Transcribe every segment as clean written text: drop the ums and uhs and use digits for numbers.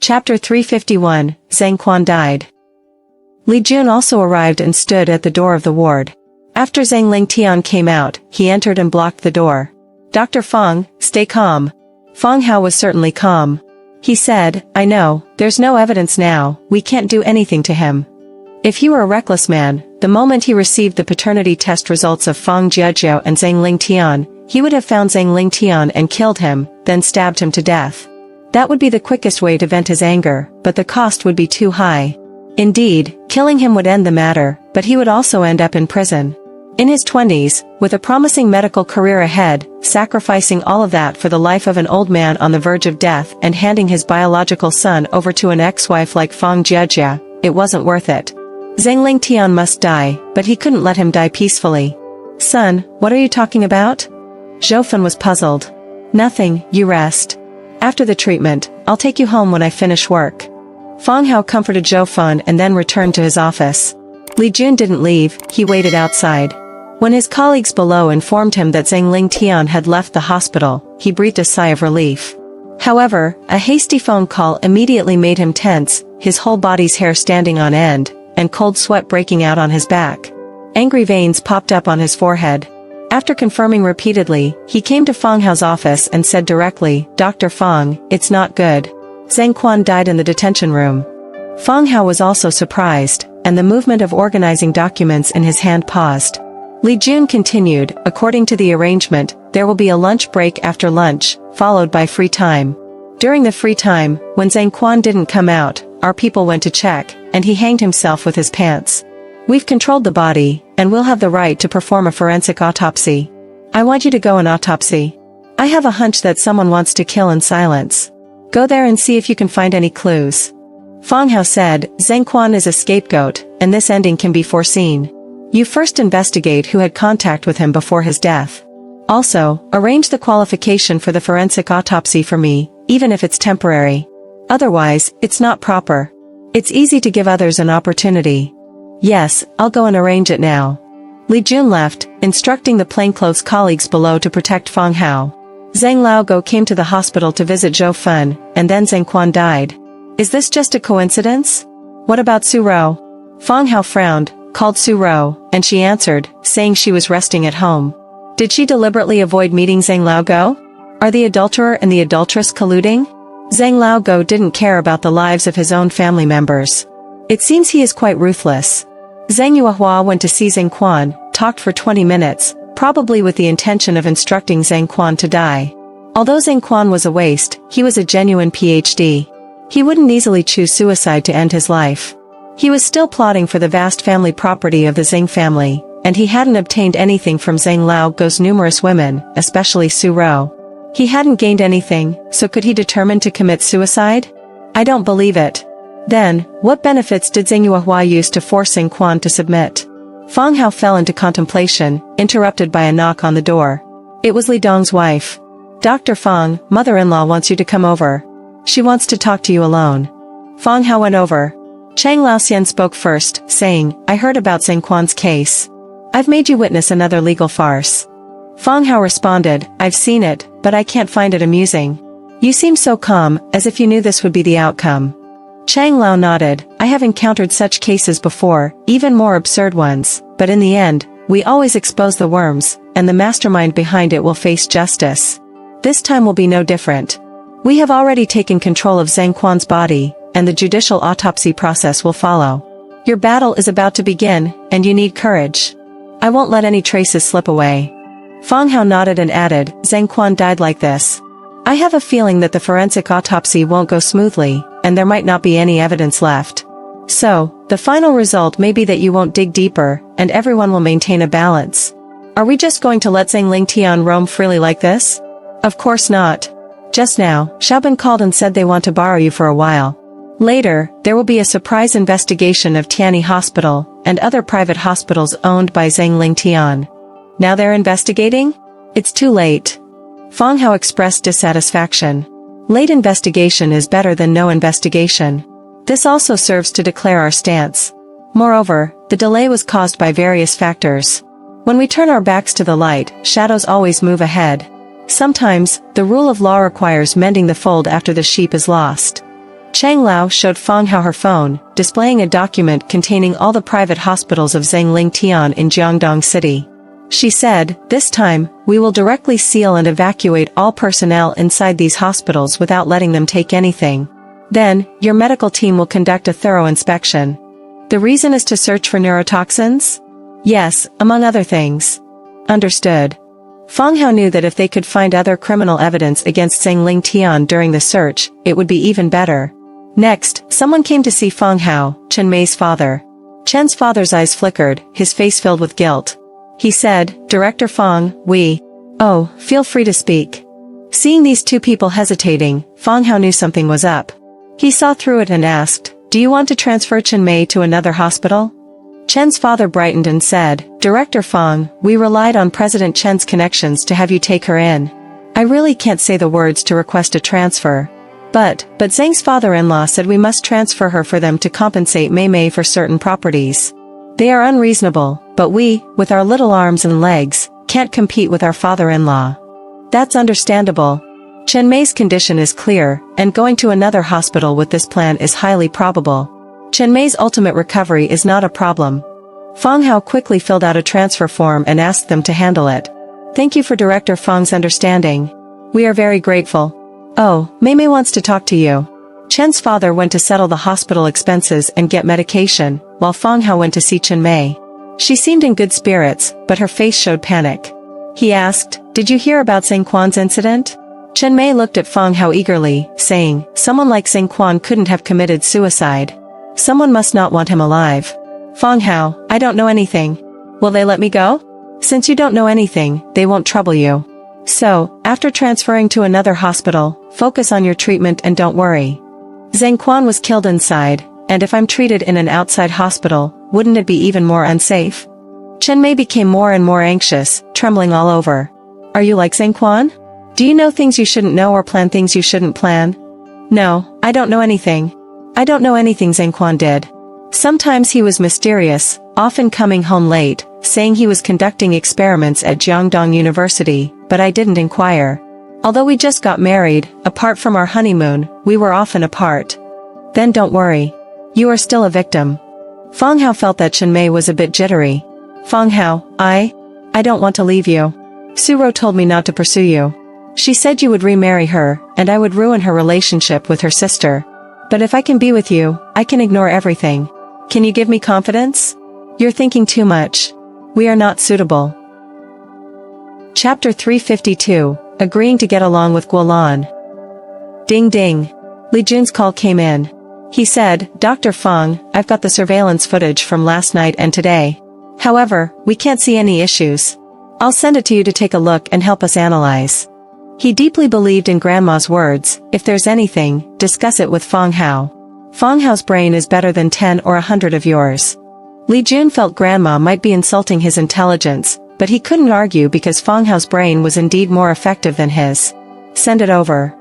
Chapter 351, Zhang Quan died. Li Jun also arrived and stood at the door of the ward. After Zhang Lingtian came out, he entered and blocked the door. Dr. Fang, stay calm. Fang Hao was certainly calm. He said, I know, there's no evidence now, we can't do anything to him. If he were a reckless man, the moment he received the paternity test results of Fang Jiajiao and Zhang Lingtian, he would have found Zhang Lingtian and killed him, then stabbed him to death. That would be the quickest way to vent his anger, but the cost would be too high. Indeed, killing him would end the matter, but he would also end up in prison. In his 20s, with a promising medical career ahead, sacrificing all of that for the life of an old man on the verge of death and handing his biological son over to an ex-wife like Fang Jiajia, it wasn't worth it. Zhang Lingtian must die, but he couldn't let him die peacefully. Son, what are you talking about? Zhou Fan was puzzled. Nothing, you rest. After the treatment, I'll take you home when I finish work. Fang Hao comforted Zhou Fan and then returned to his office. Li Jun didn't leave, he waited outside. When his colleagues below informed him that Zhang Lingtian had left the hospital, he breathed a sigh of relief. However, a hasty phone call immediately made him tense, his whole body's hair standing on end, and cold sweat breaking out on his back. Angry veins popped up on his forehead. After confirming repeatedly, he came to Fang Hao's office and said directly, Dr. Fang, it's not good. Zhang Quan died in the detention room. Fang Hao was also surprised, and the movement of organizing documents in his hand paused. Li Jun continued, according to the arrangement, there will be a lunch break after lunch, followed by free time. During the free time, when Zhang Quan didn't come out, our people went to check, and he hanged himself with his pants. We've controlled the body, and we'll have the right to perform a forensic autopsy. I want you to go and autopsy. I have a hunch that someone wants to kill in silence. Go there and see if you can find any clues. Fang Hao said, Zhang Quan is a scapegoat, and this ending can be foreseen. You first investigate who had contact with him before his death. Also, arrange the qualification for the forensic autopsy for me, even if it's temporary. Otherwise, it's not proper. It's easy to give others an opportunity. Yes, I'll go and arrange it now. Li Jun left, instructing the plainclothes colleagues below to protect Fang Hao. Zhang Laogo came to the hospital to visit Zhou Fan, and then Zhang Quan died. Is this just a coincidence? What about Su Rou? Fang Hao frowned, called Su Rou, and she answered, saying she was resting at home. Did she deliberately avoid meeting Zhang Laogo? Are the adulterer and the adulteress colluding? Zhang Laogo didn't care about the lives of his own family members. It seems he is quite ruthless. Zhang Yue Huo went to see Zhang Quan, talked for 20 minutes, probably with the intention of instructing Zhang Quan to die. Although Zhang Quan was a waste, he was a genuine PhD. He wouldn't easily choose suicide to end his life. He was still plotting for the vast family property of the Zhang family, and he hadn't obtained anything from Zhang Laogo's numerous women, especially Su Rou. He hadn't gained anything, so could he determine to commit suicide? I don't believe it. Then, what benefits did Zhang Yue Huo use to force Zhang Quan to submit? Fang Hao fell into contemplation, interrupted by a knock on the door. It was Li Dong's wife. Dr. Fang, mother-in-law wants you to come over. She wants to talk to you alone. Fang Hao went over. Chang Laoxian spoke first, saying, I heard about Zhang Quan's case. I've made you witness another legal farce. Fang Hao responded, I've seen it, but I can't find it amusing. You seem so calm, as if you knew this would be the outcome. Chang Lao nodded, I have encountered such cases before, even more absurd ones, but in the end, we always expose the worms, and the mastermind behind it will face justice. This time will be no different. We have already taken control of Zhang Quan's body, and the judicial autopsy process will follow. Your battle is about to begin, and you need courage. I won't let any traces slip away. Fang Hao nodded and added, Zhang Quan died like this. I have a feeling that the forensic autopsy won't go smoothly, and there might not be any evidence left. So, the final result may be that you won't dig deeper, and everyone will maintain a balance. Are we just going to let Zhang Lingtian roam freely like this? Of course not. Just now, Xiaobin called and said they want to borrow you for a while. Later, there will be a surprise investigation of Tianyi Hospital, and other private hospitals owned by Zhang Lingtian. Now they're investigating? It's too late. Fang Hao expressed dissatisfaction. Late investigation is better than no investigation. This also serves to declare our stance. Moreover, the delay was caused by various factors. When we turn our backs to the light, shadows always move ahead. Sometimes, the rule of law requires mending the fold after the sheep is lost. Chang Lao showed Fang Hao her phone, displaying a document containing all the private hospitals of Zhang Lingtian in Jiangdong City. She said, "This time, we will directly seal and evacuate all personnel inside these hospitals without letting them take anything. Then, your medical team will conduct a thorough inspection. The reason is to search for neurotoxins? Yes, among other things." Understood. Fang Hao knew that if they could find other criminal evidence against Zhang Lingtian during the search, it would be even better. Next, someone came to see Fang Hao, Chen Mei's father. Chen's father's eyes flickered, his face filled with guilt. He said, "Director Fang, Oh, feel free to speak." Seeing these two people hesitating, Fang Hao knew something was up. He saw through it and asked, "Do you want to transfer Chen Mei to another hospital?" Chen's father brightened and said, "Director Fang, we relied on President Chen's connections to have you take her in. I really can't say the words to request a transfer. But Zhang's father-in-law said we must transfer her for them to compensate Mei Mei for certain properties. They are unreasonable, but we, with our little arms and legs, can't compete with our father-in-law." That's understandable. Chen Mei's condition is clear, and going to another hospital with this plan is highly probable. Chen Mei's ultimate recovery is not a problem. Fang Hao quickly filled out a transfer form and asked them to handle it. "Thank you for Director Fang's understanding. We are very grateful. Oh, Mei Mei wants to talk to you." Chen's father went to settle the hospital expenses and get medication, while Fang Hao went to see Chen Mei. She seemed in good spirits, but her face showed panic. He asked, "Did you hear about Zhang Quan's incident?" Chen Mei looked at Fang Hao eagerly, saying, "Someone like Zhang Quan couldn't have committed suicide. Someone must not want him alive." "Fang Hao, I don't know anything. Will they let me go?" "Since you don't know anything, they won't trouble you. So, after transferring to another hospital, focus on your treatment and don't worry. Zhang Quan was killed inside, and if I'm treated in an outside hospital, wouldn't it be even more unsafe?" Chen Mei became more and more anxious, trembling all over. "Are you like Zhang Quan? Do you know things you shouldn't know or plan things you shouldn't plan?" "No, I don't know anything. I don't know anything Zhang Quan did. Sometimes he was mysterious, often coming home late, saying he was conducting experiments at Jiangdong University, but I didn't inquire. Although we just got married, apart from our honeymoon, we were often apart." "Then don't worry. You are still a victim." Fang Hao felt that Chen Mei was a bit jittery. "Fang Hao, I don't want to leave you. Suro told me not to pursue you. She said you would remarry her, and I would ruin her relationship with her sister. But if I can be with you, I can ignore everything. Can you give me confidence? You're thinking too much. We are not suitable." Chapter 352, Agreeing to get along with Guolan. Ding ding. Li Jun's call came in. He said, "Dr. Fang, I've got the surveillance footage from last night and today. However, we can't see any issues. I'll send it to you to take a look and help us analyze." He deeply believed in Grandma's words, "If there's anything, discuss it with Fang Hao. Fang Hao's brain is better than 10 or 100 of yours." Li Jun felt Grandma might be insulting his intelligence, but he couldn't argue because Fang Hao's brain was indeed more effective than his. "Send it over."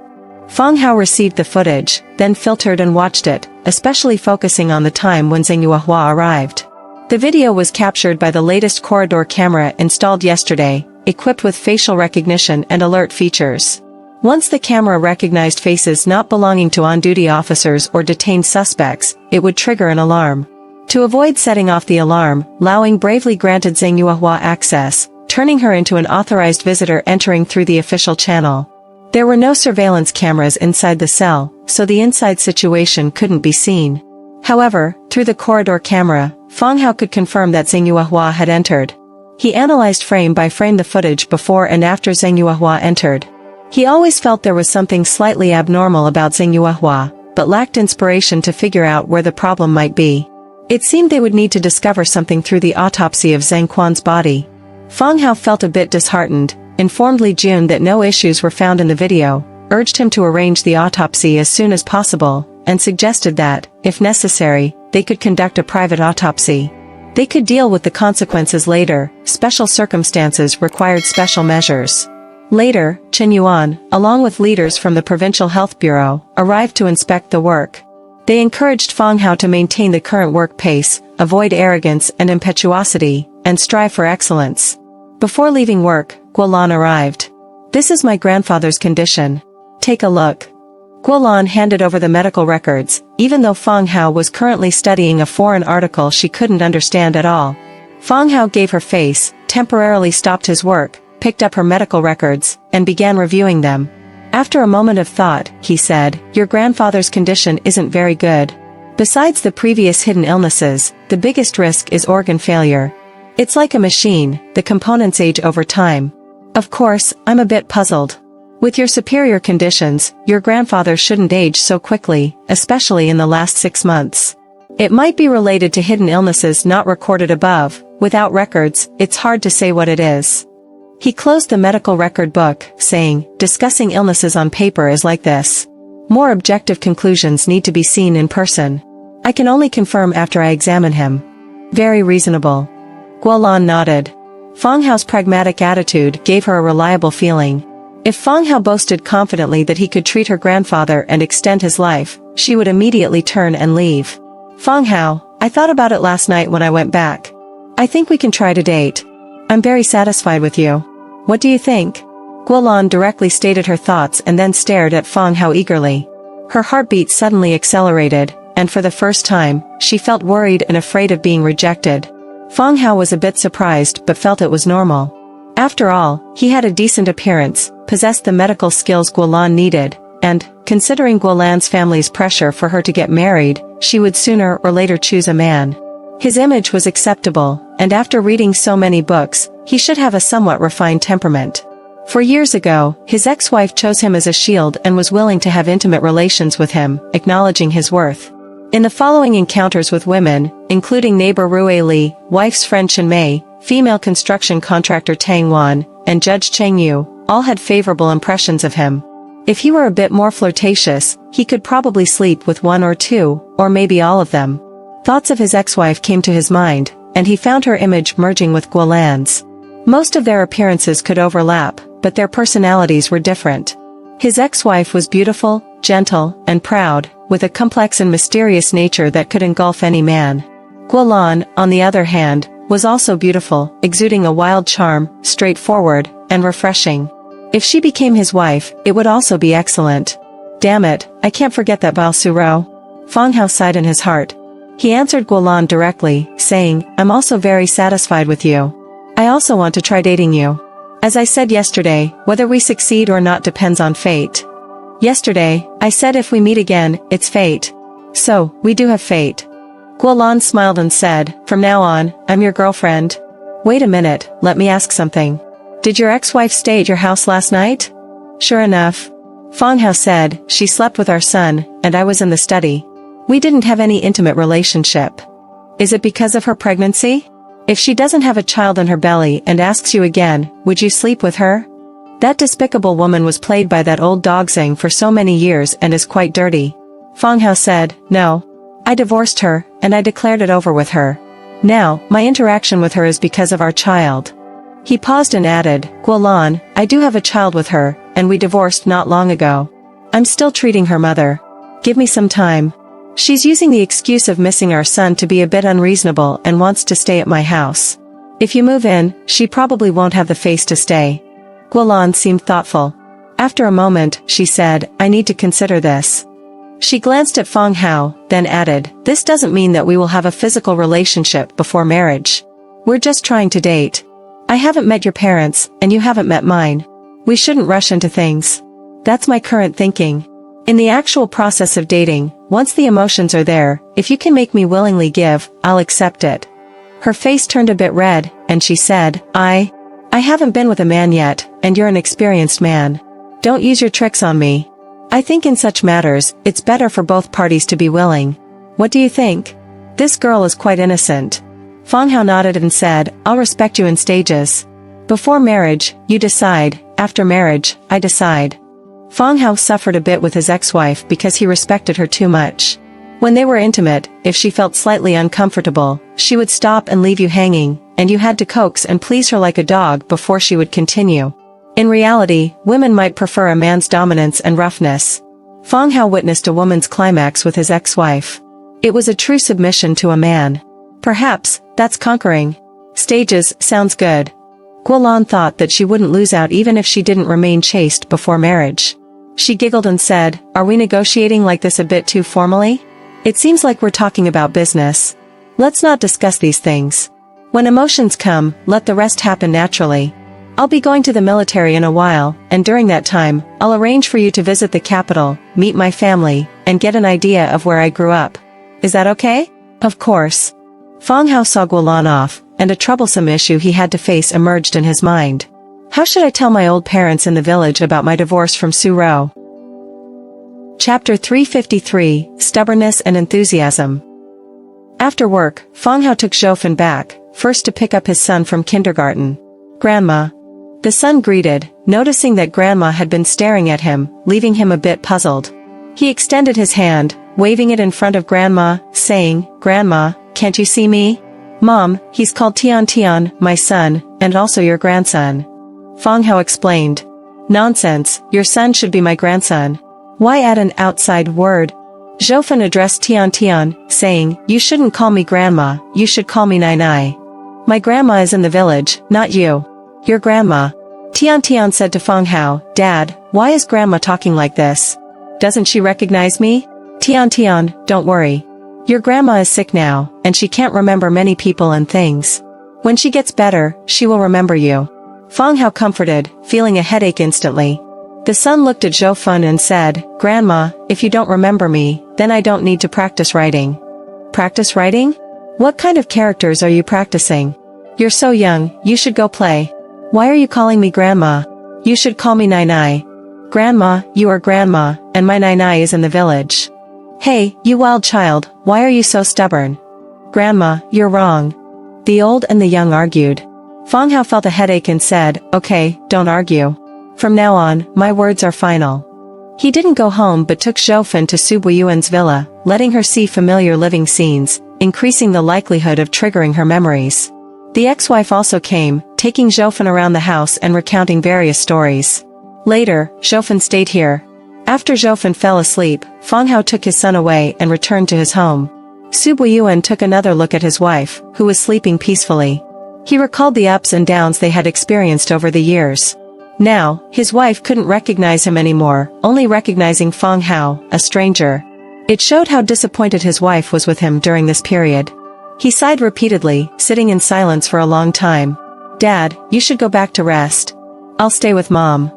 Fang Hao received the footage, then filtered and watched it, especially focusing on the time when Zhang Yue Huo arrived. The video was captured by the latest corridor camera installed yesterday, equipped with facial recognition and alert features. Once the camera recognized faces not belonging to on-duty officers or detained suspects, it would trigger an alarm. To avoid setting off the alarm, Liaoying bravely granted Zhang Yue Huo access, turning her into an authorized visitor entering through the official channel. There were no surveillance cameras inside the cell, so the inside situation couldn't be seen. However, through the corridor camera, Fang Hao could confirm that Zhang Yue Huo had entered. He analyzed frame by frame the footage before and after Zhang Yue Huo entered. He always felt there was something slightly abnormal about Zhang Yue Huo, but lacked inspiration to figure out where the problem might be. It seemed they would need to discover something through the autopsy of Zhang Quan's body. Fang Hao felt a bit disheartened, informed Li Jun that no issues were found in the video, urged him to arrange the autopsy as soon as possible, and suggested that, if necessary, they could conduct a private autopsy. They could deal with the consequences later. Special circumstances required special measures. Later, Chen Yuan, along with leaders from the Provincial Health Bureau, arrived to inspect the work. They encouraged Fang Hao to maintain the current work pace, avoid arrogance and impetuosity, and strive for excellence. Before leaving work, Guolan arrived. "This is my grandfather's condition. Take a look." Guolan handed over the medical records, even though Fang Hao was currently studying a foreign article she couldn't understand at all. Fang Hao gave her face, temporarily stopped his work, picked up her medical records, and began reviewing them. After a moment of thought, he said, "Your grandfather's condition isn't very good. Besides the previous hidden illnesses, the biggest risk is organ failure. It's like a machine, the components age over time. Of course, I'm a bit puzzled. With your superior conditions, your grandfather shouldn't age so quickly, especially in the last 6 months. It might be related to hidden illnesses not recorded above. Without records, it's hard to say what it is." He closed the medical record book, saying, "Discussing illnesses on paper is like this. More objective conclusions need to be seen in person. I can only confirm after I examine him." "Very reasonable." Guolan nodded. Fang Hao's pragmatic attitude gave her a reliable feeling. If Fang Hao boasted confidently that he could treat her grandfather and extend his life, she would immediately turn and leave. "Fang Hao, I thought about it last night when I went back. I think we can try to date. I'm very satisfied with you. What do you think?" Guolan directly stated her thoughts and then stared at Fang Hao eagerly. Her heartbeat suddenly accelerated, and for the first time, she felt worried and afraid of being rejected. Fang Hao was a bit surprised but felt it was normal. After all, he had a decent appearance, possessed the medical skills Guolan needed, and, considering Guolan's family's pressure for her to get married, she would sooner or later choose a man. His image was acceptable, and after reading so many books, he should have a somewhat refined temperament. For years ago, his ex-wife chose him as a shield and was willing to have intimate relations with him, acknowledging his worth. In the following encounters with women, including neighbor Rue Li, wife's friend Chen Mei, female construction contractor Tang Wan, and Judge Cheng Yu, all had favorable impressions of him. If he were a bit more flirtatious, he could probably sleep with one or two, or maybe all of them. Thoughts of his ex-wife came to his mind, and he found her image merging with Guolan's. Most of their appearances could overlap, but their personalities were different. His ex-wife was beautiful, gentle, and proud, with a complex and mysterious nature that could engulf any man. Guolan, on the other hand, was also beautiful, exuding a wild charm, straightforward, and refreshing. If she became his wife, it would also be excellent. "Damn it, I can't forget that Bao Suro." Fang Hao sighed in his heart. He answered Guolan directly, saying, "I'm also very satisfied with you. I also want to try dating you. As I said yesterday, whether we succeed or not depends on fate. Yesterday, I said if we meet again, it's fate. So, we do have fate." Guolan smiled and said, "From now on, I'm your girlfriend." "Wait a minute, let me ask something. Did your ex-wife stay at your house last night?" "Sure enough." Fang Hao said, "She slept with our son, and I was in the study. We didn't have any intimate relationship." "Is it because of her pregnancy? If she doesn't have a child in her belly and asks you again, would you sleep with her?" That despicable woman was played by that old dog Zhang for so many years and is quite dirty. Fang Hao said, "No. I divorced her, and I declared it over with her. Now, my interaction with her is because of our child." He paused and added, "Guolan, I do have a child with her, and we divorced not long ago. I'm still treating her mother. Give me some time. She's using the excuse of missing our son to be a bit unreasonable and wants to stay at my house. If you move in, she probably won't have the face to stay." Guolan seemed thoughtful. After a moment, she said, "I need to consider this." She glanced at Fang Hao, then added, "This doesn't mean that we will have a physical relationship before marriage. We're just trying to date. I haven't met your parents, and you haven't met mine. We shouldn't rush into things. That's my current thinking. In the actual process of dating, once the emotions are there, if you can make me willingly give, I'll accept it." Her face turned a bit red, and she said, I haven't been with a man yet, and you're an experienced man. Don't use your tricks on me. I think in such matters, it's better for both parties to be willing. What do you think? This girl is quite innocent." Fang Hao nodded and said, "I'll respect you in stages. Before marriage, you decide, after marriage, I decide." Fang Hao suffered a bit with his ex-wife because he respected her too much. When they were intimate, if she felt slightly uncomfortable, she would stop and leave you hanging, and you had to coax and please her like a dog before she would continue. In reality, women might prefer a man's dominance and roughness. Fang Hao witnessed a woman's climax with his ex-wife. It was a true submission to a man. Perhaps, that's conquering. Stages sounds good. Guolan thought that she wouldn't lose out even if she didn't remain chaste before marriage. She giggled and said, "Are we negotiating like this a bit too formally? It seems like we're talking about business. Let's not discuss these things. When emotions come, let the rest happen naturally. I'll be going to the military in a while, and during that time, I'll arrange for you to visit the capital, meet my family, and get an idea of where I grew up. Is that okay?" "Of course." Fang Hao saw Guolan off, and a troublesome issue he had to face emerged in his mind. How should I tell my old parents in the village about my divorce from Su Ro? Chapter 353, Stubbornness and Enthusiasm. After work, Fang Hao took Zhoufan back, first to pick up his son from kindergarten. "Grandma." The son greeted, noticing that Grandma had been staring at him, leaving him a bit puzzled. He extended his hand, waving it in front of Grandma, saying, "Grandma, can't you see me?" "Mom, he's called Tian, my son, and also your grandson." Fang Hao explained. "Nonsense, your son should be my grandson. Why add an outside word?" Zhoufan addressed Tian, saying, "You shouldn't call me grandma, you should call me Nai. My grandma is in the village, not you. Your grandma." Tian said to Fang Hao, "Dad, why is grandma talking like this? Doesn't she recognize me?" Tian, "Don't worry. Your grandma is sick now, and she can't remember many people and things. When she gets better, she will remember you." Fang Hao comforted, feeling a headache instantly. The son looked at Zhoufan and said, "Grandma, if you don't remember me, then I don't need to practice writing." "Practice writing? What kind of characters are you practicing? You're so young, you should go play." "Why are you calling me grandma? You should call me Nai. Grandma, you are grandma, and my Nai is in the village." "Hey, you wild child, why are you so stubborn?" "Grandma, you're wrong." The old and the young argued. Fang Hao felt a headache and said, "Okay, don't argue. From now on, my words are final." He didn't go home but took Zhoufan to Su Buiyuan's villa, letting her see familiar living scenes, increasing the likelihood of triggering her memories. The ex-wife also came, taking Zhoufan around the house and recounting various stories. Later, Zhoufan stayed here. After Zhoufan fell asleep, Fang Hao took his son away and returned to his home. Su Buiyuan took another look at his wife, who was sleeping peacefully. He recalled the ups and downs they had experienced over the years. Now, his wife couldn't recognize him anymore, only recognizing Fang Hao, a stranger. It showed how disappointed his wife was with him during this period. He sighed repeatedly, sitting in silence for a long time. "Dad, you should go back to rest. I'll stay with Mom."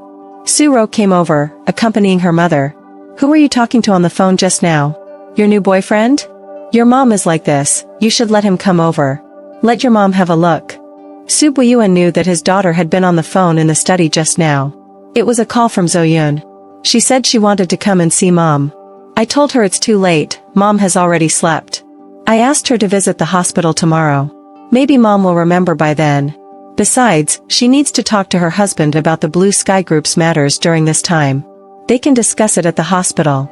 Su Ro came over, accompanying her mother. "Who were you talking to on the phone just now? Your new boyfriend? Your mom is like this, you should let him come over. Let your mom have a look." Su Buiyuan knew that his daughter had been on the phone in the study just now. It was a call from Zoyun. She said she wanted to come and see Mom. "I told her it's too late, Mom has already slept. I asked her to visit the hospital tomorrow. Maybe Mom will remember by then. Besides, she needs to talk to her husband about the Blue Sky Group's matters during this time. They can discuss it at the hospital."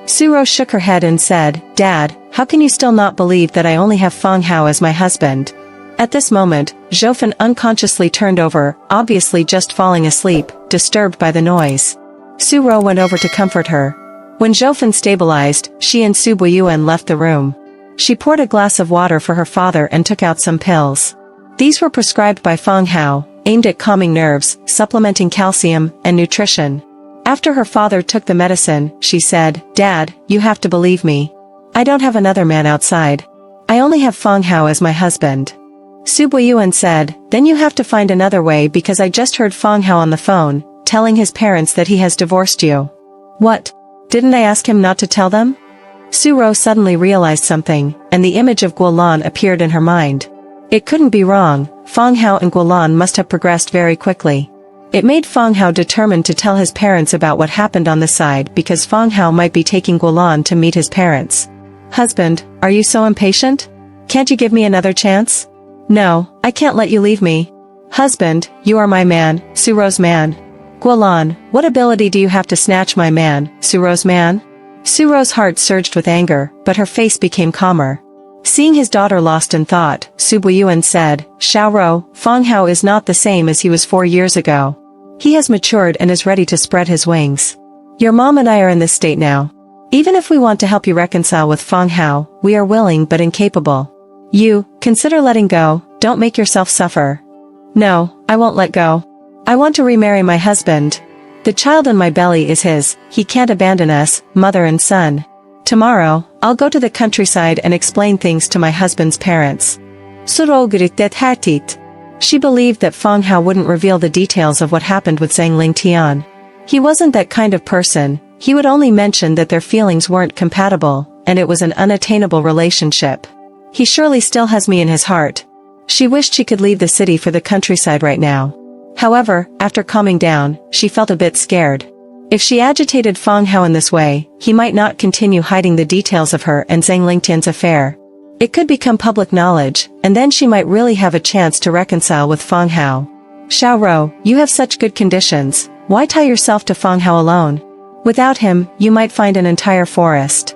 Su Ro shook her head and said, "Dad, how can you still not believe that I only have Fang Hao as my husband?" At this moment, Zhoufan unconsciously turned over, obviously just falling asleep, disturbed by the noise. Su Ro went over to comfort her. When Zhoufan stabilized, she and Su Buiyuan left the room. She poured a glass of water for her father and took out some pills. These were prescribed by Fang Hao, aimed at calming nerves, supplementing calcium, and nutrition. After her father took the medicine, she said, "Dad, you have to believe me. I don't have another man outside. I only have Fang Hao as my husband." Su Buiyuan said, "Then you have to find another way because I just heard Fang Hao on the phone, telling his parents that he has divorced you." "What? Didn't I ask him not to tell them?" Su Ro suddenly realized something, and the image of Guolan appeared in her mind. It couldn't be wrong, Fang Hao and Guolan must have progressed very quickly. It made Fang Hao determined to tell his parents about what happened on the side because Fang Hao might be taking Guolan to meet his parents. "Husband, are you so impatient? Can't you give me another chance?" "No, I can't let you leave me." "Husband, you are my man, Su Ro's man." "Guolan, what ability do you have to snatch my man, Su Ro's man?" Su Ro's heart surged with anger, but her face became calmer. Seeing his daughter lost in thought, Su Buiyuan said, "Xiaoro, Fang Hao is not the same as he was 4 years ago. He has matured and is ready to spread his wings. Your mom and I are in this state now. Even if we want to help you reconcile with Fang Hao, we are willing but incapable. You, consider letting go, don't make yourself suffer." "No, I won't let go. I want to remarry my husband." The child in my belly is his, he can't abandon us, mother and son. Tomorrow, I'll go to the countryside and explain things to my husband's parents. She believed that Fang Hao wouldn't reveal the details of what happened with Zhang Lingtian. He wasn't that kind of person, he would only mention that their feelings weren't compatible, and it was an unattainable relationship. He surely still has me in his heart. She wished she could leave the city for the countryside right now. However, after calming down, she felt a bit scared. If she agitated Fang Hao in this way, he might not continue hiding the details of her and Zhang Lingtian's affair. It could become public knowledge, and then she might really have a chance to reconcile with Fang Hao. Xiao Ro, you have such good conditions, why tie yourself to Fang Hao alone? Without him, you might find an entire forest.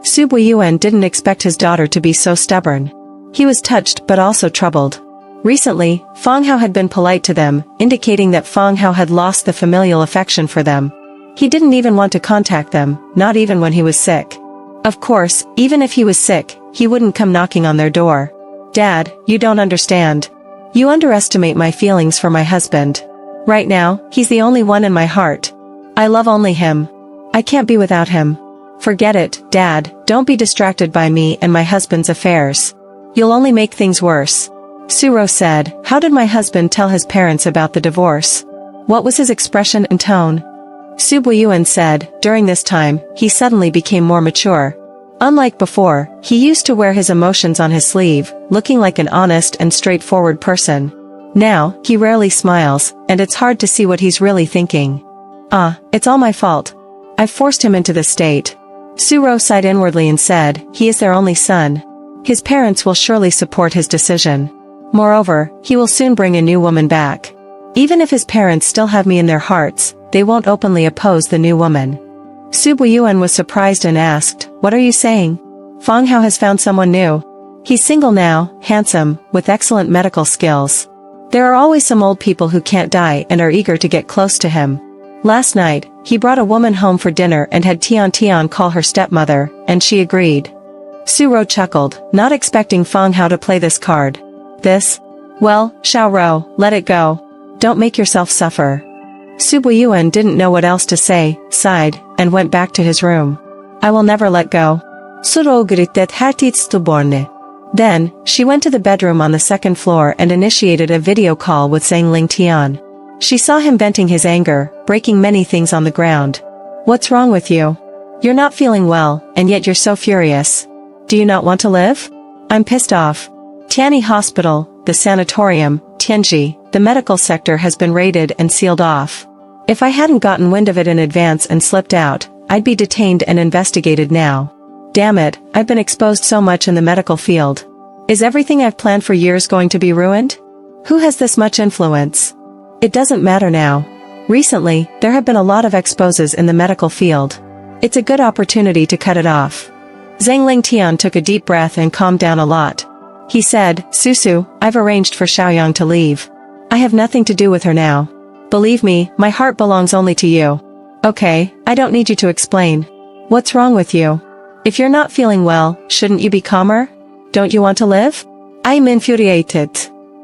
Su Buiyuan didn't expect his daughter to be so stubborn. He was touched but also troubled. Recently, Fang Hao had been polite to them, indicating that Fang Hao had lost the familial affection for them. He didn't even want to contact them, not even when he was sick. Of course, even if he was sick, he wouldn't come knocking on their door. Dad, you don't understand. You underestimate my feelings for my husband. Right now, he's the only one in my heart. I love only him. I can't be without him. Forget it, Dad, don't be distracted by me and my husband's affairs. You'll only make things worse. Suro said, how did my husband tell his parents about the divorce? What was his expression and tone? Su Buiyuan said, during this time, he suddenly became more mature. Unlike before, he used to wear his emotions on his sleeve, looking like an honest and straightforward person. Now, he rarely smiles, and it's hard to see what he's really thinking. It's all my fault. I've forced him into this state. Suro sighed inwardly and said, he is their only son. His parents will surely support his decision. Moreover, he will soon bring a new woman back. Even if his parents still have me in their hearts, they won't openly oppose the new woman. Su Buiyuan was surprised and asked, what are you saying? Fang Hao has found someone new. He's single now, handsome, with excellent medical skills. There are always some old people who can't die and are eager to get close to him. Last night, he brought a woman home for dinner and had Tian call her stepmother, and she agreed. Suro chuckled, not expecting Fang Hao to play this card. This? Well, Xiao Ro, let it go. Don't make yourself suffer. Su Buiyuan didn't know what else to say, sighed, and went back to his room. I will never let go. Then, she went to the bedroom on the second floor and initiated a video call with Zhang Lingtian. She saw him venting his anger, breaking many things on the ground. What's wrong with you? You're not feeling well, and yet you're so furious. Do you not want to live? I'm pissed off. Tianyi Hospital, the sanatorium, Tianji, the medical sector has been raided and sealed off. If I hadn't gotten wind of it in advance and slipped out, I'd be detained and investigated now. Damn it, I've been exposed so much in the medical field. Is everything I've planned for years going to be ruined? Who has this much influence? It doesn't matter now. Recently, there have been a lot of exposes in the medical field. It's a good opportunity to cut it off. Zhang Lingtian took a deep breath and calmed down a lot. He said, Susu, I've arranged for Xiaoyang to leave. I have nothing to do with her now. Believe me, my heart belongs only to you. Okay, I don't need you to explain. What's wrong with you? If you're not feeling well, shouldn't you be calmer? Don't you want to live? I'm infuriated.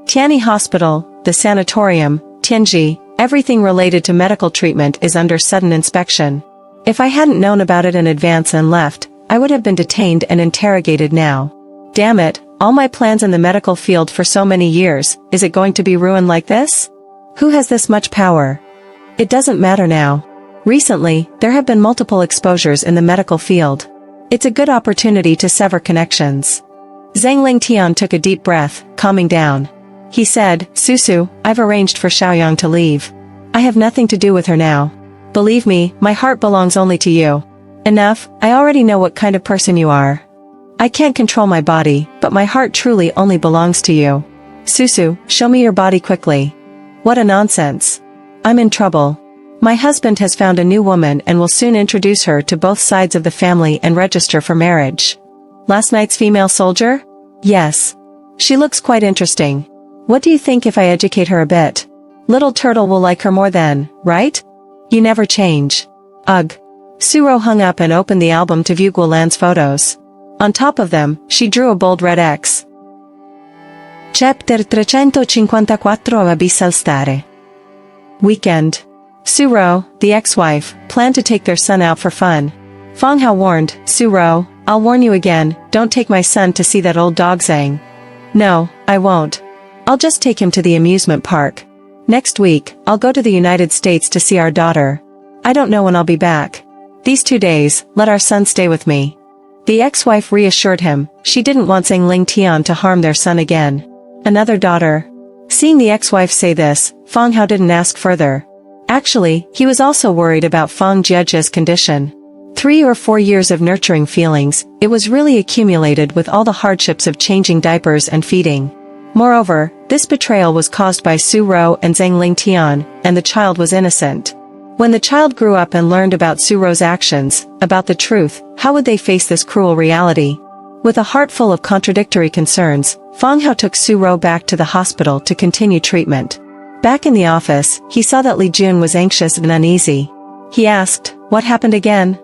Tianyi Hospital, the sanatorium, Tianji, everything related to medical treatment is under sudden inspection. If I hadn't known about it in advance and left, I would have been detained and interrogated now. Damn it, all my plans in the medical field for so many years, is it going to be ruined like this? Who has this much power? It doesn't matter now. Recently, there have been multiple exposures in the medical field. It's a good opportunity to sever connections. Zhang Lingtian took a deep breath, calming down. He said, Susu, I've arranged for Xiaoyang to leave. I have nothing to do with her now. Believe me, my heart belongs only to you. Enough, I already know what kind of person you are. I can't control my body, but my heart truly only belongs to you. Susu, show me your body quickly. What a nonsense. I'm in trouble. My husband has found a new woman and will soon introduce her to both sides of the family and register for marriage. Last night's female soldier? Yes. She looks quite interesting. What do you think if I educate her a bit? Little turtle will like her more then, right? You never change. Ugh. Suro hung up and opened the album to view Guolan's photos. On top of them, she drew a bold red X. Chapter 354 Abyssal Stare. Weekend. Su Ro, the ex-wife, planned to take their son out for fun. Fang Hao warned, Su Ro, I'll warn you again, don't take my son to see that old dog Zhang. No, I won't. I'll just take him to the amusement park. Next week, I'll go to the United States to see our daughter. I don't know when I'll be back. These 2 days, let our son stay with me. The ex-wife reassured him, she didn't want Zhang Lingtian to harm their son again. Another daughter. Seeing the ex-wife say this, Fang Hao didn't ask further. Actually, he was also worried about Fang Jiejia's condition. 3 or 4 years of nurturing feelings, it was really accumulated with all the hardships of changing diapers and feeding. Moreover, this betrayal was caused by Su Ro and Zhang Lingtian, and the child was innocent. When the child grew up and learned about Su Ro's actions, about the truth, how would they face this cruel reality? With a heart full of contradictory concerns, Fang Hao took Su Ro back to the hospital to continue treatment. Back in the office, he saw that Li Jun was anxious and uneasy. He asked, what happened again?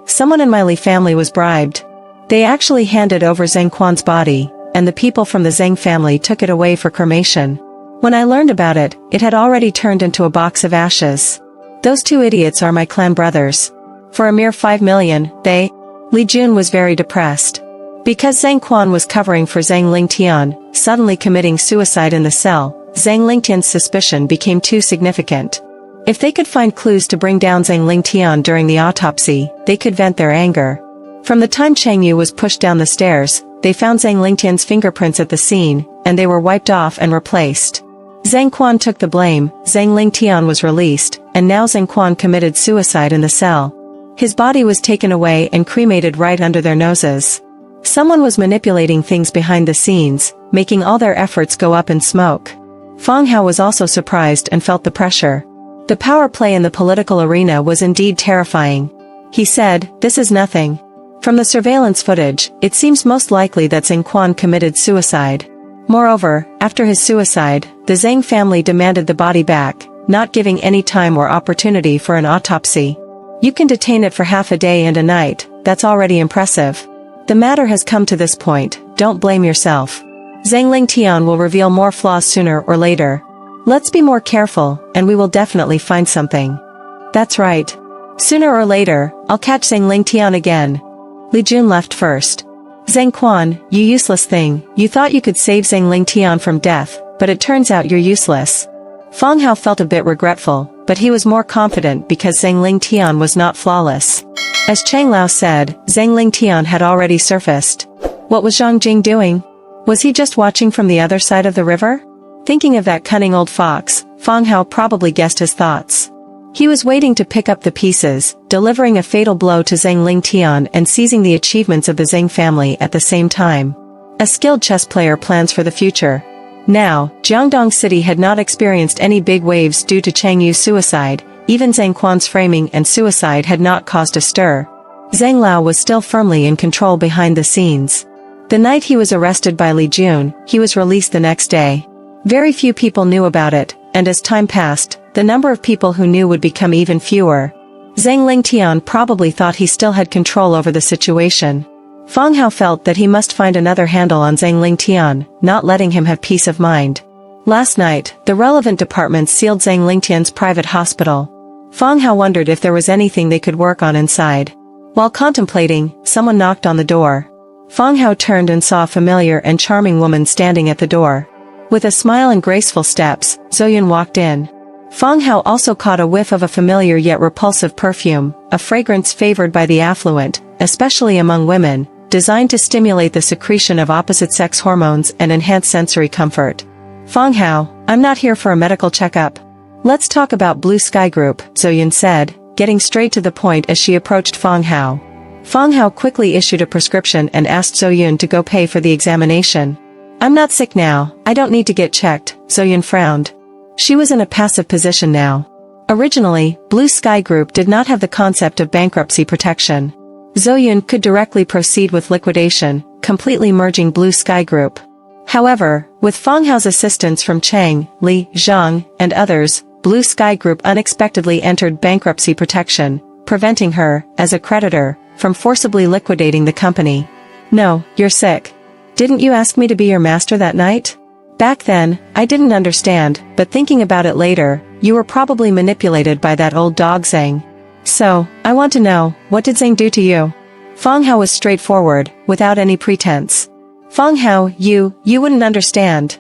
Someone in my Li family was bribed. They actually handed over Zhang Quan's body, and the people from the Zhang family took it away for cremation. When I learned about it, it had already turned into a box of ashes. Those 2 idiots are my clan brothers. For a mere 5 million, Li Jun was very depressed. Because Zhang Quan was covering for Zhang Lingtian, suddenly committing suicide in the cell, Zhang Lingtian's suspicion became too significant. If they could find clues to bring down Zhang Lingtian during the autopsy, they could vent their anger. From the time Chang Yu was pushed down the stairs, they found Zhang Lingtian's fingerprints at the scene, and they were wiped off and replaced. Zhang Quan took the blame, Zhang Lingtian was released, and now Zhang Quan committed suicide in the cell. His body was taken away and cremated right under their noses. Someone was manipulating things behind the scenes, making all their efforts go up in smoke. Fang Hao was also surprised and felt the pressure. The power play in the political arena was indeed terrifying. He said, this is nothing. From the surveillance footage, it seems most likely that Zhang Quan committed suicide. Moreover, after his suicide, the Zhang family demanded the body back, not giving any time or opportunity for an autopsy. You can detain it for half a day and a night, that's already impressive. The matter has come to this point, don't blame yourself. Zhang Lingtian will reveal more flaws sooner or later. Let's be more careful, and we will definitely find something. That's right. Sooner or later, I'll catch Zhang Lingtian again. Li Jun left first. Zhang Quan, you useless thing, you thought you could save Zhang Lingtian from death, but it turns out you're useless. Fang Hao felt a bit regretful, but he was more confident because Zhang Lingtian was not flawless. As Chang Lao said, Zhang Lingtian had already surfaced. What was Zhang Jing doing? Was he just watching from the other side of the river? Thinking of that cunning old fox, Fang Hao probably guessed his thoughts. He was waiting to pick up the pieces, delivering a fatal blow to Zhang Lingtian and seizing the achievements of the Zhang family at the same time. A skilled chess player plans for the future. Now, Jiangdong City had not experienced any big waves due to Chang Yu's suicide, even Zhang Quan's framing and suicide had not caused a stir. Zhang Lao was still firmly in control behind the scenes. The night he was arrested by Li Jun, he was released the next day. Very few people knew about it, and as time passed, the number of people who knew would become even fewer. Zhang Lingtian probably thought he still had control over the situation. Fang Hao felt that he must find another handle on Zhang Lingtian, not letting him have peace of mind. Last night, the relevant departments sealed Zhang Lingtian's private hospital. Fang Hao wondered if there was anything they could work on inside. While contemplating, someone knocked on the door. Fang Hao turned and saw a familiar and charming woman standing at the door. With a smile and graceful steps, Zoyun walked in. Fang Hao also caught a whiff of a familiar yet repulsive perfume, a fragrance favored by the affluent, especially among women, designed to stimulate the secretion of opposite-sex hormones and enhance sensory comfort. Fang Hao, I'm not here for a medical checkup. Let's talk about Blue Sky Group, Zoyun said, getting straight to the point as she approached Fang Hao. Fang Hao quickly issued a prescription and asked Zoyun to go pay for the examination. I'm not sick now, I don't need to get checked, Zoyun frowned. She was in a passive position now. Originally, Blue Sky Group did not have the concept of bankruptcy protection. Zoyun could directly proceed with liquidation, completely merging Blue Sky Group. However, with Fang Hao's assistance from Chang, Li, Zhang, and others, Blue Sky Group unexpectedly entered bankruptcy protection, preventing her, as a creditor, from forcibly liquidating the company. No, you're sick. Didn't you ask me to be your master that night? Back then, I didn't understand, but thinking about it later, you were probably manipulated by that old dog Zhang. So, I want to know, what did Zhang do to you? Fang Hao was straightforward, without any pretense. Fang Hao, you wouldn't understand.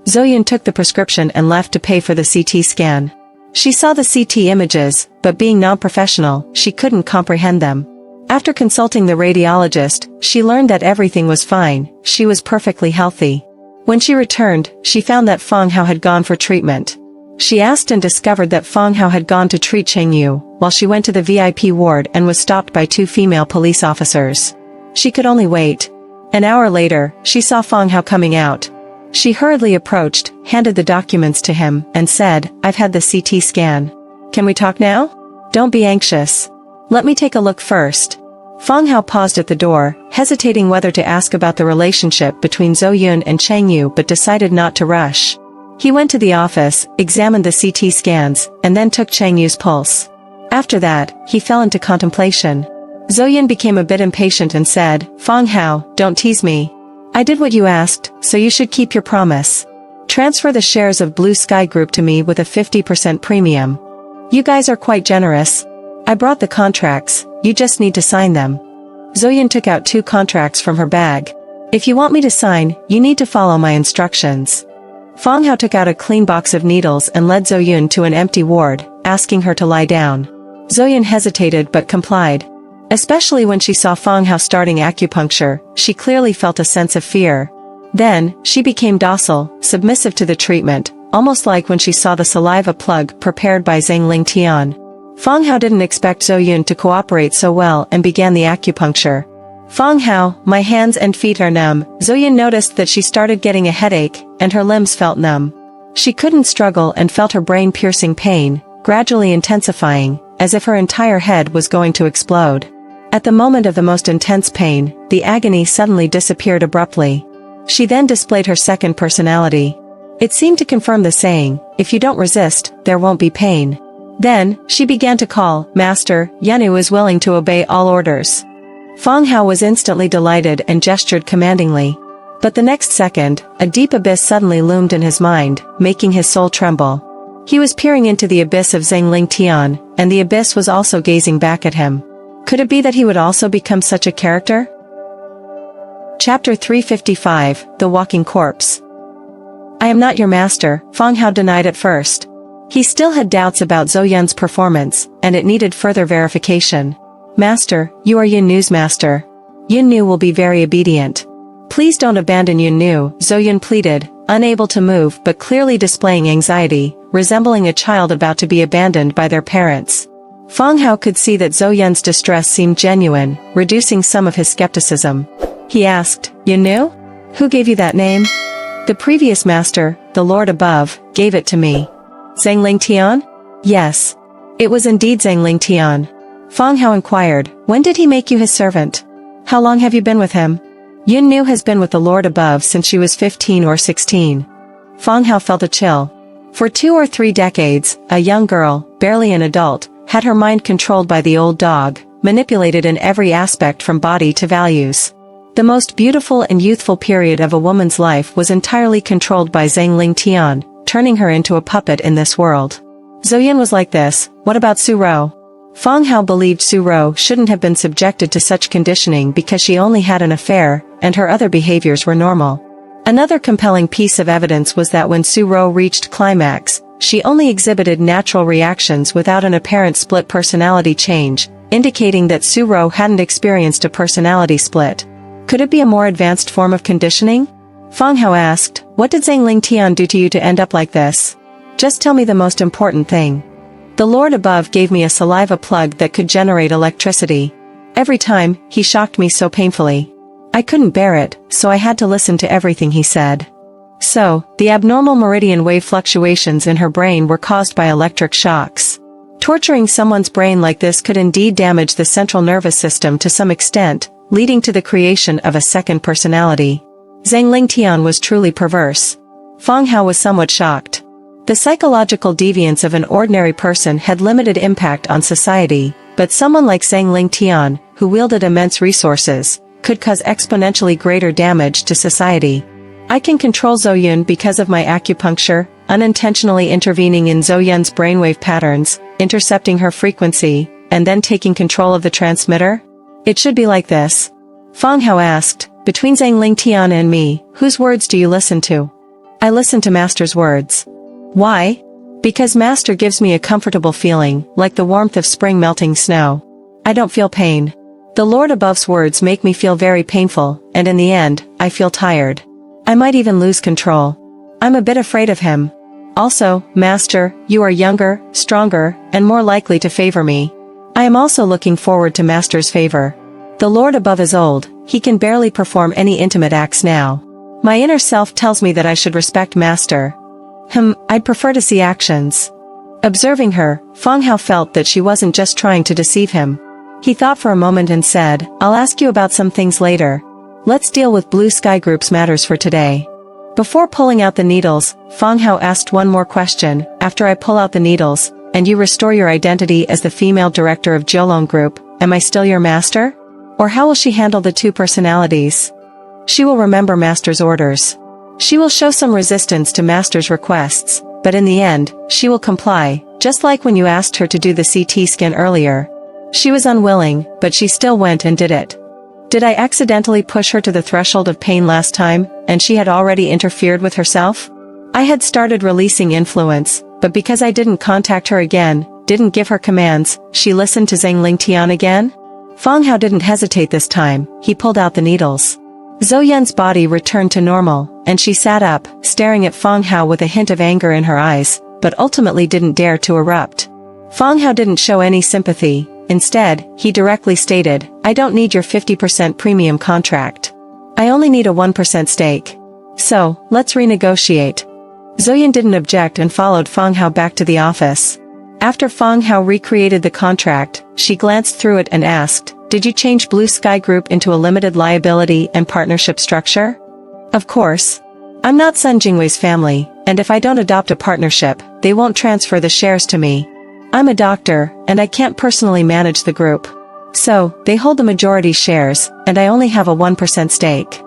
Zoyun took the prescription and left to pay for the CT scan. She saw the CT images, but being non-professional, she couldn't comprehend them. After consulting the radiologist, she learned that everything was fine, she was perfectly healthy. When she returned, she found that Fang Hao had gone for treatment. She asked and discovered that Fang Hao had gone to treat Cheng Yu, while she went to the VIP ward and was stopped by 2 female police officers. She could only wait. An hour later, she saw Fang Hao coming out. She hurriedly approached, handed the documents to him, and said, "I've had the CT scan. Can we talk now? Don't be anxious. Let me take a look first." Fang Hao paused at the door, hesitating whether to ask about the relationship between Zoyun and Cheng Yu but decided not to rush. He went to the office, examined the CT scans, and then took Cheng Yu's pulse. After that, he fell into contemplation. Zoyun became a bit impatient and said, "Fang Hao, don't tease me. I did what you asked, so you should keep your promise. Transfer the shares of Blue Sky Group to me with a 50% premium. You guys are quite generous. I brought the contracts, you just need to sign them." Zoyun took out 2 contracts from her bag. "If you want me to sign, you need to follow my instructions." Fang Hao took out a clean box of needles and led Zoyun to an empty ward, asking her to lie down. Zoyun hesitated but complied. Especially when she saw Fang Hao starting acupuncture, she clearly felt a sense of fear. Then, she became docile, submissive to the treatment, almost like when she saw the saliva plug prepared by Zhang Lingtian. Fang Hao didn't expect Zoyun to cooperate so well and began the acupuncture. "Fang Hao, my hands and feet are numb." Zoyun noticed that she started getting a headache, and her limbs felt numb. She couldn't struggle and felt her brain-piercing pain, gradually intensifying, as if her entire head was going to explode. At the moment of the most intense pain, the agony suddenly disappeared abruptly. She then displayed her second personality. It seemed to confirm the saying, "If you don't resist, there won't be pain." Then, she began to call, "Master, Yanu is willing to obey all orders." Fang Hao was instantly delighted and gestured commandingly. But the next second, a deep abyss suddenly loomed in his mind, making his soul tremble. He was peering into the abyss of Zhang Lingtian, and the abyss was also gazing back at him. Could it be that he would also become such a character? Chapter 355, The Walking Corpse. "I am not your master," Fang Hao denied at first. He still had doubts about Zoyun's performance, and it needed further verification. "Master, you are Yunnu's master. Yunnu will be very obedient. Please don't abandon Yunnu," Zoyun pleaded, unable to move but clearly displaying anxiety, resembling a child about to be abandoned by their parents. Fang Hao could see that Zoyun's distress seemed genuine, reducing some of his skepticism. He asked, "Yunnu? Who gave you that name?" "The previous master, the Lord above, gave it to me." "Zhang Lingtian?" "Yes. It was indeed Zhang Lingtian." Fang Hao inquired, "When did he make you his servant? How long have you been with him?" "Yunnu has been with the Lord above since she was 15 or 16. Fang Hao felt a chill. For 2 or 3 decades, a young girl, barely an adult, had her mind controlled by the old dog, manipulated in every aspect from body to values. The most beautiful and youthful period of a woman's life was entirely controlled by Zhang Lingtian, turning her into a puppet in this world. Zoyun was like this. What about Su Rou? Fang Hao believed Su Rou shouldn't have been subjected to such conditioning because she only had an affair, and her other behaviors were normal. Another compelling piece of evidence was that when Su Rou reached climax, she only exhibited natural reactions without an apparent split personality change, indicating that Su Rou hadn't experienced a personality split. Could it be a more advanced form of conditioning? Fang Hao asked, "What did Zhang Lingtian do to you to end up like this? Just tell me the most important thing." "The Lord above gave me a saliva plug that could generate electricity. Every time, he shocked me so painfully. I couldn't bear it, so I had to listen to everything he said." So, the abnormal meridian wave fluctuations in her brain were caused by electric shocks. Torturing someone's brain like this could indeed damage the central nervous system to some extent, leading to the creation of a second personality. Zhang Lingtian was truly perverse. Fang Hao was somewhat shocked. The psychological deviance of an ordinary person had limited impact on society, but someone like Zhang Lingtian, who wielded immense resources, could cause exponentially greater damage to society. I can control Zhou because of my acupuncture, unintentionally intervening in Zhou brainwave patterns, intercepting her frequency, and then taking control of the transmitter? It should be like this. Fang Hao asked, between Zhang Lingtian and me, whose words do you listen to? I listen to Master's words. Why? Because Master gives me a comfortable feeling, like the warmth of spring melting snow. I don't feel pain. The Lord above's words make me feel very painful, and in the end, I feel tired. I might even lose control. I'm a bit afraid of him. Also, Master, you are younger, stronger, and more likely to favor me. I am also looking forward to Master's favor. The Lord above is old, he can barely perform any intimate acts now. My inner self tells me that I should respect Master. I'd prefer to see actions. Observing her, Fang Hao felt that she wasn't just trying to deceive him. He thought for a moment and said, I'll ask you about some things later. Let's deal with Blue Sky Group's matters for today. Before pulling out the needles, Fang Hao asked one more question. After I pull out the needles, and you restore your identity as the female director of Jiangdong Group, am I still your master? Or how will she handle the two personalities? She will remember Master's orders. She will show some resistance to Master's requests, but in the end, she will comply, just like when you asked her to do the CT scan earlier. She was unwilling, but she still went and did it. Did I accidentally push her to the threshold of pain last time, and she had already interfered with herself? I had started releasing influence, but because I didn't contact her again, didn't give her commands, she listened to Zhang Lingtian again? Fang Hao didn't hesitate this time, he pulled out the needles. Zhou Yan's body returned to normal, and she sat up, staring at Fang Hao with a hint of anger in her eyes, but ultimately didn't dare to erupt. Fang Hao didn't show any sympathy. Instead, he directly stated, I don't need your 50% premium contract. I only need a 1% stake. So, let's renegotiate. Zhou Yan didn't object and followed Fang Hao back to the office. After Fang Hao recreated the contract, she glanced through it and asked, did you change Blue Sky Group into a limited liability and partnership structure? Of course. I'm not Sun Jingwei's family, and if I don't adopt a partnership, they won't transfer the shares to me. I'm a doctor, and I can't personally manage the group. So, they hold the majority shares, and I only have a 1% stake.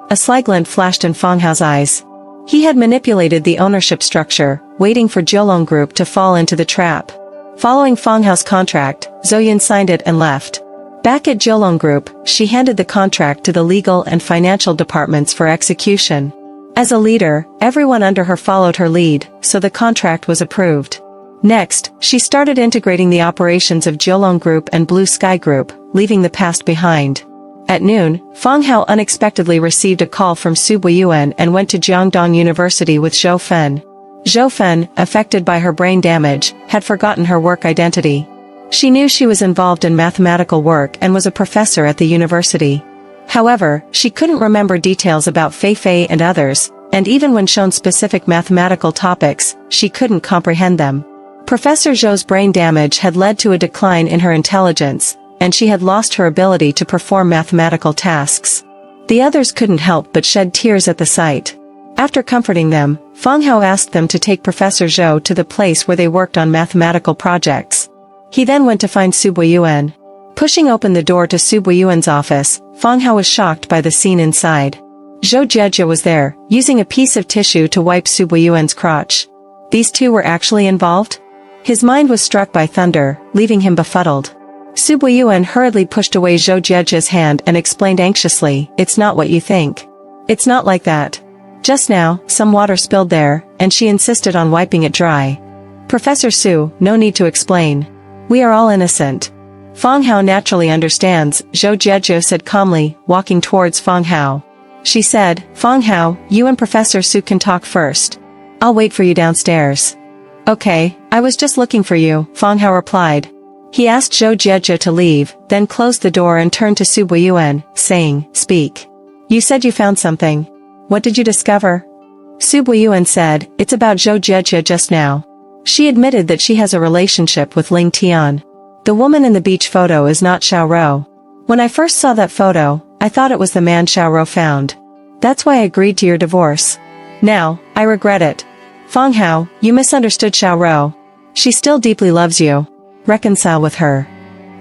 A sly glint flashed in Fang Hao's eyes. He had manipulated the ownership structure, waiting for Jiangdong Group to fall into the trap. Following Fang Hao's contract, Zhou Yan signed it and left. Back at Jiangdong Group, she handed the contract to the legal and financial departments for execution. As a leader, everyone under her followed her lead, so the contract was approved. Next, she started integrating the operations of Jiangdong Group and Blue Sky Group, leaving the past behind. At noon, Fang Hao unexpectedly received a call from Su Buiyuan and went to Jiangdong University with Zhou Fen. Zhou Fen, affected by her brain damage, had forgotten her work identity. She knew she was involved in mathematical work and was a professor at the university. However, she couldn't remember details about Fei Fei and others, and even when shown specific mathematical topics, she couldn't comprehend them. Professor Zhou's brain damage had led to a decline in her intelligence, and she had lost her ability to perform mathematical tasks. The others couldn't help but shed tears at the sight. After comforting them, Fang Hao asked them to take Professor Zhou to the place where they worked on mathematical projects. He then went to find Su Buiyuan. Pushing open the door to Su Buiyuan's office, Fang Hao was shocked by the scene inside. Zhou Jie was there, using a piece of tissue to wipe Su Buiyuan's crotch. These two were actually involved? His mind was struck by thunder, leaving him befuddled. Su Buiyuan hurriedly pushed away Zhou Jie's hand and explained anxiously, it's not what you think. It's not like that. Just now, some water spilled there, and she insisted on wiping it dry. Professor Su, no need to explain. We are all innocent. Fang Hao naturally understands, Zhou Jie said calmly, walking towards Fang Hao. She said, Fang Hao, you and Professor Su can talk first. I'll wait for you downstairs. Okay, I was just looking for you, Fang Hao replied. He asked Zhou Jie to leave, then closed the door and turned to Su Buiyuan, saying, speak. You said you found something. What did you discover? Su Buiyuan said, it's about Zhou Jie just now. She admitted that she has a relationship with Ling Tian. The woman in the beach photo is not Xiao Rou. When I first saw that photo, I thought it was the man Xiao Rou found. That's why I agreed to your divorce. Now, I regret it. Fang Hao, you misunderstood Xiao Rou. She still deeply loves you. Reconcile with her.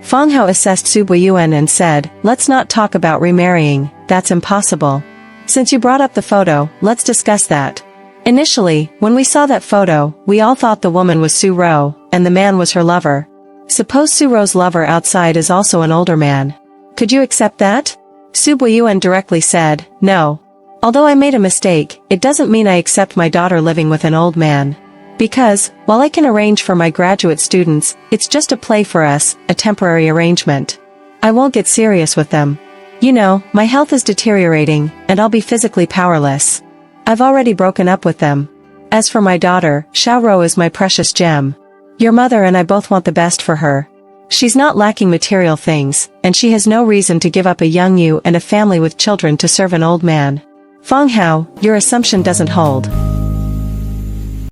Fang Hao assessed Su Buiyuan and said, let's not talk about remarrying, that's impossible. Since you brought up the photo, let's discuss that. Initially, when we saw that photo, we all thought the woman was Su Ro, and the man was her lover. Suppose Su Ro's lover outside is also an older man. Could you accept that? Su Buiyuan directly said, no. Although I made a mistake, it doesn't mean I accept my daughter living with an old man. Because, while I can arrange for my graduate students, it's just a play for us, a temporary arrangement. I won't get serious with them. You know, my health is deteriorating, and I'll be physically powerless. I've already broken up with them. As for my daughter, Xiaoro is my precious gem. Your mother and I both want the best for her. She's not lacking material things, and she has no reason to give up a young you and a family with children to serve an old man. Fang Hao, your assumption doesn't hold.